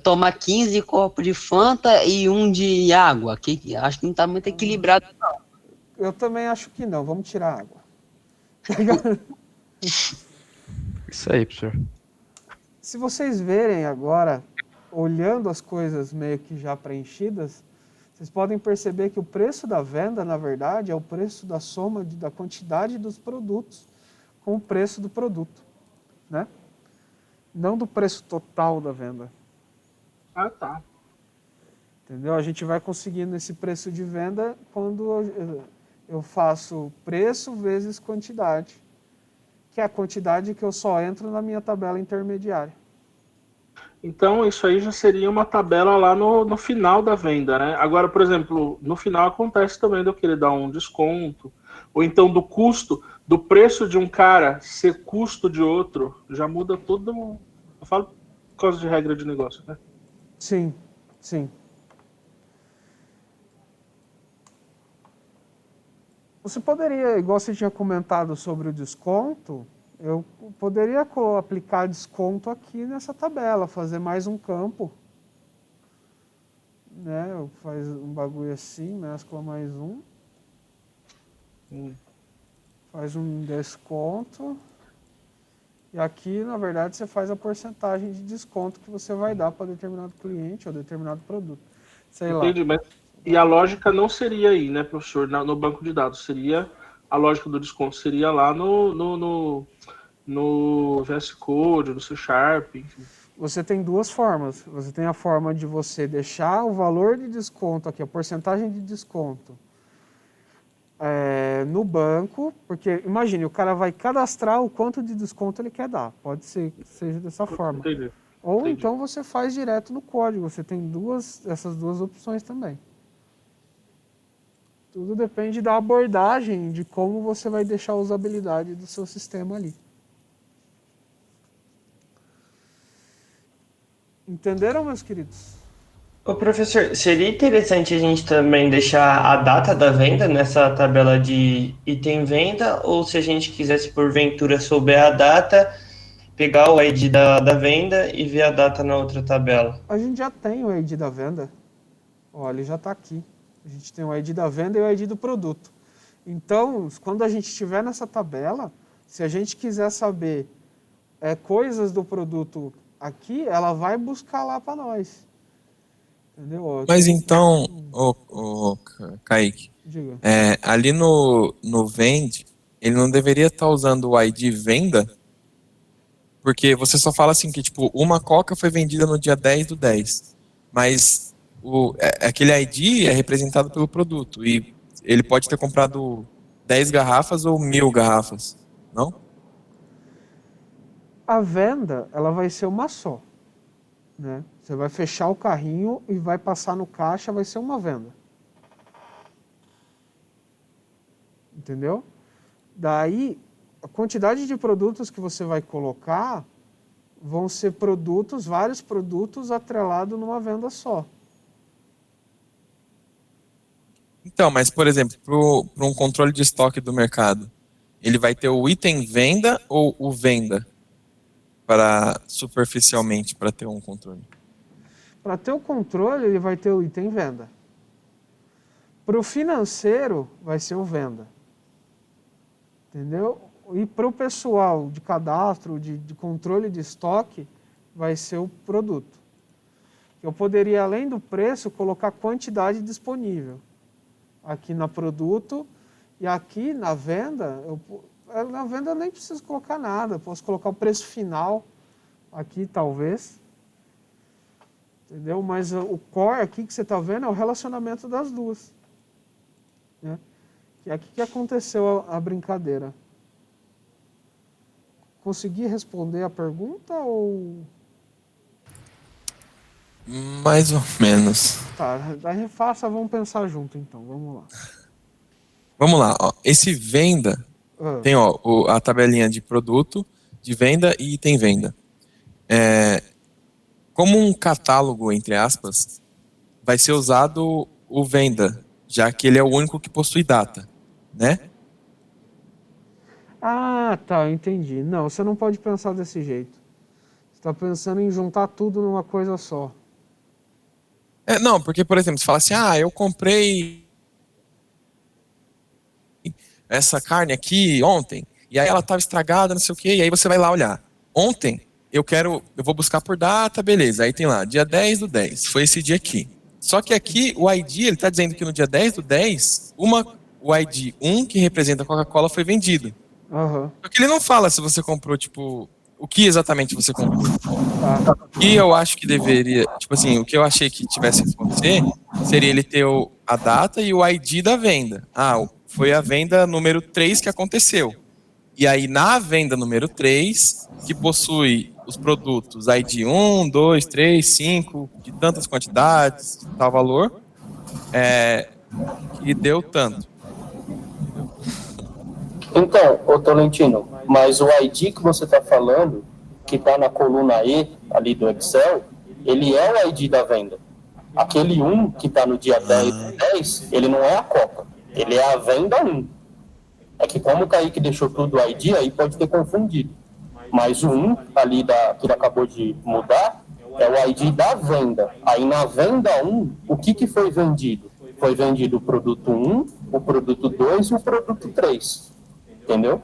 toma 15 copos de Fanta e um de água. Que acho que não tá muito equilibrado, não. Eu também acho que não, vamos tirar a água. Isso aí, professor. Se vocês verem agora, olhando as coisas meio que já preenchidas, vocês podem perceber que o preço da venda, na verdade, é o preço da soma da quantidade dos produtos com o preço do produto, né? Não do preço total da venda. Ah, tá. Entendeu? A gente vai conseguindo esse preço de venda quando eu faço preço vezes quantidade, que é a quantidade que eu só entro na minha tabela intermediária. Então, isso aí já seria uma tabela lá no final da venda, né? Agora, por exemplo, no final acontece também de eu querer dar um desconto, ou então do custo, do preço de um cara ser custo de outro, já muda tudo. Eu falo por causa de regra de negócio, né? Sim. Você poderia, igual você tinha comentado sobre o desconto, eu poderia aplicar desconto aqui nessa tabela, fazer mais um campo, né? Faz um bagulho assim, mescla mais um, faz um desconto, e aqui, na verdade, você faz a porcentagem de desconto que você vai dar para determinado cliente ou determinado produto. Sei lá. Entendi, mas e a lógica não seria aí, né, professor, no banco de dados, seria a lógica do desconto seria lá no VS Code, no C Sharp, enfim. Você tem duas formas. Você tem a forma de você deixar o valor de desconto aqui, a porcentagem de desconto, no banco, porque imagine, o cara vai cadastrar o quanto de desconto ele quer dar. Pode ser que seja dessa forma. Entendi. Ou então você faz direto no código. Você tem essas duas opções também. Tudo depende da abordagem, de como você vai deixar a usabilidade do seu sistema ali. Entenderam, meus queridos? Ô, professor, seria interessante a gente também deixar a data da venda nessa tabela de item venda, ou se a gente quisesse, porventura, souber a data, pegar o ID da venda e ver a data na outra tabela? A gente já tem o ID da venda. Olha, ele já está aqui. A gente tem o ID da venda e o ID do produto. Então, quando a gente estiver nessa tabela, se a gente quiser saber coisas do produto aqui, ela vai buscar lá para nós. Entendeu? Mas então, Kaique, Diga. ali no vende, ele não deveria estar usando o ID venda? Porque você só fala assim que, tipo, uma coca foi vendida no dia 10/10. Mas aquele ID é representado pelo produto. E ele pode ter comprado 10 garrafas ou 1000 garrafas, não? A venda, ela vai ser uma só. Né? Você vai fechar o carrinho e vai passar no caixa, vai ser uma venda. Entendeu? Daí, a quantidade de produtos que você vai colocar vão ser produtos, vários produtos atrelados numa venda só. Então, mas, por exemplo, para um controle de estoque do mercado, ele vai ter o item venda ou o venda? Superficialmente, para ter um controle. Para ter o controle, ele vai ter o item venda. Para o financeiro, vai ser o venda. Entendeu? E para o pessoal de cadastro, de controle de estoque, vai ser o produto. Eu poderia, além do preço, colocar quantidade disponível aqui no produto e aqui na venda, eu nem preciso colocar nada, eu posso colocar o preço final aqui, talvez. Entendeu? Mas o core aqui que você está vendo é o relacionamento das duas. Né? E aqui que aconteceu a brincadeira. Consegui responder a pergunta ou... Mais ou menos. Tá, daí refaça, vamos pensar junto então, vamos lá. Vamos lá, ó. Esse venda tem ó, a tabelinha de produto, de venda e item venda. Como um catálogo, entre aspas, vai ser usado o venda, já que ele é o único que possui data, né? Ah, tá, eu entendi. Não, você não pode pensar desse jeito. Você está pensando em juntar tudo numa coisa só. Não, porque, por exemplo, você fala assim, eu comprei essa carne aqui ontem, e aí ela estava estragada, não sei o quê, e aí você vai lá olhar. Ontem, eu vou buscar por data, beleza, aí tem lá, dia 10/10, foi esse dia aqui. Só que aqui, o ID, ele está dizendo que no dia 10/10, o ID 1, que representa a Coca-Cola, foi vendido. Só que ele não fala se você comprou, tipo, o que exatamente você comprou. O que eu acho que deveria, tipo assim, o que eu achei que tivesse que acontecer seria ele ter a data e o ID da venda. Foi a venda número 3 que aconteceu. E aí, na venda número 3, que possui os produtos ID 1, 2, 3, 5, de tantas quantidades, de tal valor, que deu tanto. Então, ô Tolentino, mas o ID que você está falando, que está na coluna E ali do Excel, ele é o ID da venda. Aquele 1 que está no dia 10/10, ele não é a Coca, ele é a venda 1. É que como o Kaique deixou tudo ID, aí pode ter confundido. Mas o 1 ali que ele acabou de mudar é o ID da venda. Aí na venda 1, o que foi vendido? Foi vendido o produto 1, o produto 2 e o produto 3. Entendeu?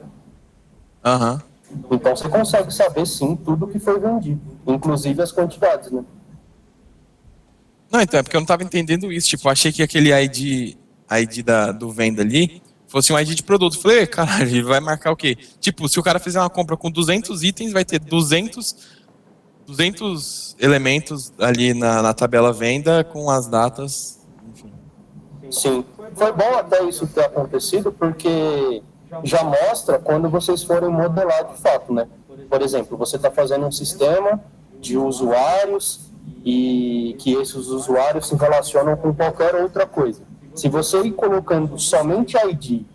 Então você consegue saber sim tudo que foi vendido, inclusive as quantidades, né? Não, então, é porque eu não estava entendendo isso. Tipo, eu achei que aquele ID do venda ali fosse um ID de produto. Eu falei, caralho, ele vai marcar o quê? Tipo, se o cara fizer uma compra com 200 itens, vai ter 200 elementos ali na tabela venda com as datas, enfim. Sim, foi bom até isso ter acontecido, porque já mostra quando vocês forem modelar de fato, né? Por exemplo, você está fazendo um sistema de usuários e que esses usuários se relacionam com qualquer outra coisa. Se você ir colocando somente ID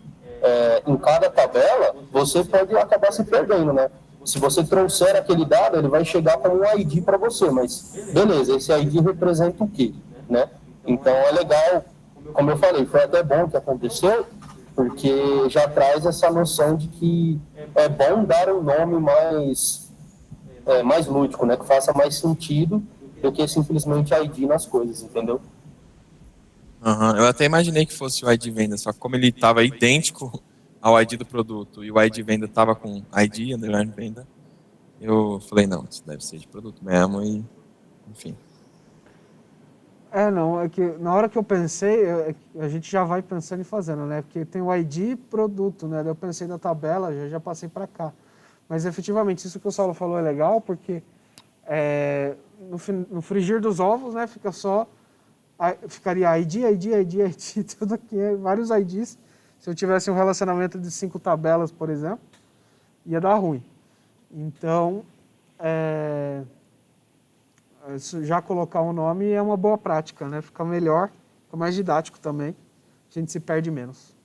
em cada tabela, você pode acabar se perdendo, né? Se você trouxer aquele dado, ele vai chegar como um ID para você, mas beleza, esse ID representa o quê, né? Então é legal, como eu falei, foi até bom que aconteceu, porque já traz essa noção de que é bom dar um nome mais lúdico, né? Que faça mais sentido do que simplesmente ID nas coisas, entendeu? Eu até imaginei que fosse o ID venda, só que como ele estava idêntico ao ID do produto e o ID venda estava com ID, underline venda, eu falei, não, isso deve ser de produto mesmo e, enfim. Não, é que na hora que eu pensei, a gente já vai pensando e fazendo, né? Porque tem o ID produto, né? Daí eu pensei na tabela, já passei para cá. Mas efetivamente, isso que o Saulo falou é legal, porque no frigir dos ovos, né? Ficaria ID, tudo aqui, vários IDs. Se eu tivesse um relacionamento de 5 tabelas, por exemplo, ia dar ruim. Então, já colocar um nome é uma boa prática, né? Fica melhor, fica mais didático também. A gente se perde menos.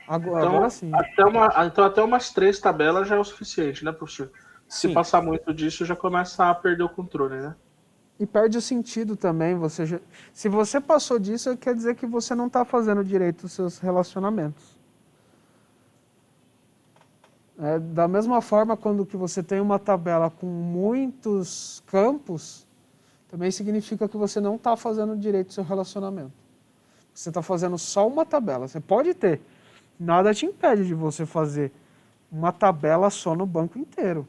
Agora sim. Até umas 3 tabelas já é o suficiente, né, professor? Se Sim. passar muito disso, já começa a perder o controle, né? E perde o sentido também. Se você passou disso, quer dizer que você não está fazendo direito os seus relacionamentos. Da mesma forma, quando que você tem uma tabela com muitos campos, também significa que você não está fazendo direito o seu relacionamento. Você está fazendo só uma tabela. Você pode ter. Nada te impede de você fazer uma tabela só no banco inteiro.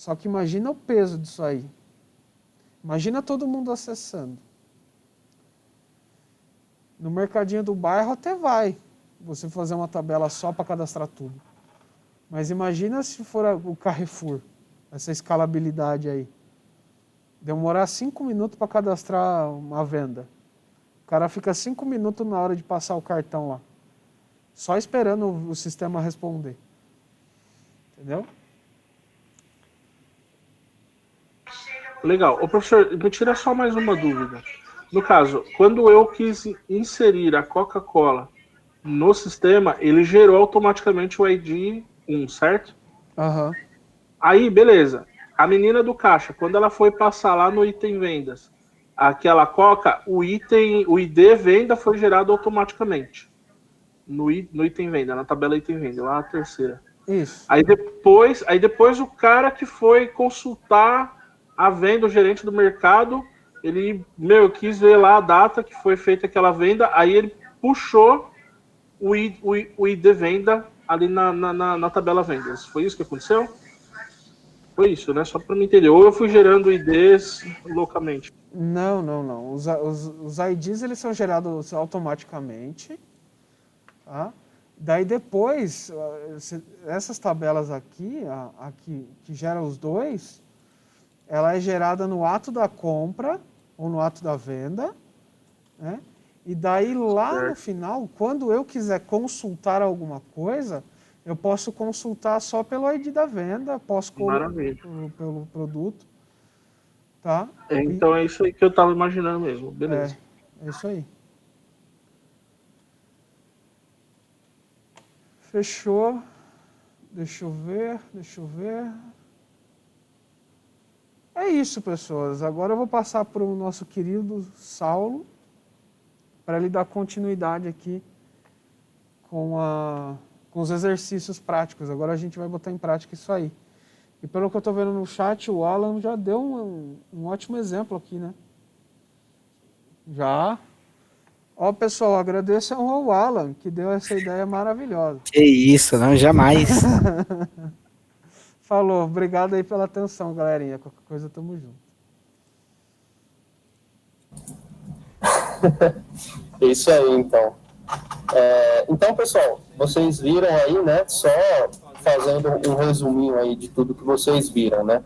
Só que imagina o peso disso aí. Imagina todo mundo acessando. No mercadinho do bairro até vai você fazer uma tabela só para cadastrar tudo. Mas imagina se for o Carrefour, essa escalabilidade aí. Demorar 5 minutos para cadastrar uma venda. O cara fica 5 minutos na hora de passar o cartão lá. Só esperando o sistema responder. Entendeu? Legal. Ô, professor, me tira só mais uma dúvida. No caso, quando eu quis inserir a Coca-Cola no sistema, ele gerou automaticamente o ID 1, certo? Aham. Aí, beleza. A menina do caixa, quando ela foi passar lá no item vendas, aquela Coca, o ID venda foi gerado automaticamente. No item venda, na tabela item venda, lá a terceira. Isso. Aí depois o cara que foi consultar a venda, o gerente do mercado, ele, quis ver lá a data que foi feita aquela venda, aí ele puxou o ID venda ali na tabela vendas. Foi isso que aconteceu? Foi isso, né? Só para me entender. Ou eu fui gerando IDs loucamente. Não. Os IDs eles são gerados automaticamente. Tá? Daí depois, essas tabelas aqui, que geram os dois, ela é gerada no ato da compra ou no ato da venda, né? E daí lá no final, quando eu quiser consultar alguma coisa, eu posso consultar só pelo ID da venda, posso pelo produto, tá? Então é isso aí que eu estava imaginando mesmo, beleza. É isso aí. Fechou. Deixa eu ver. É isso, pessoas. Agora eu vou passar para o nosso querido Saulo para ele dar continuidade aqui com os exercícios práticos. Agora a gente vai botar em prática isso aí. E pelo que eu estou vendo no chat, o Alan já deu um ótimo exemplo aqui, né? Já. Ó, pessoal, agradeço ao Alan, que deu essa ideia maravilhosa. Que isso, não, jamais. Falou, obrigado aí pela atenção, galerinha. Qualquer coisa, tamo junto. É isso aí, então. Então, pessoal, vocês viram aí, né? Só fazendo um resuminho aí de tudo que vocês viram, né?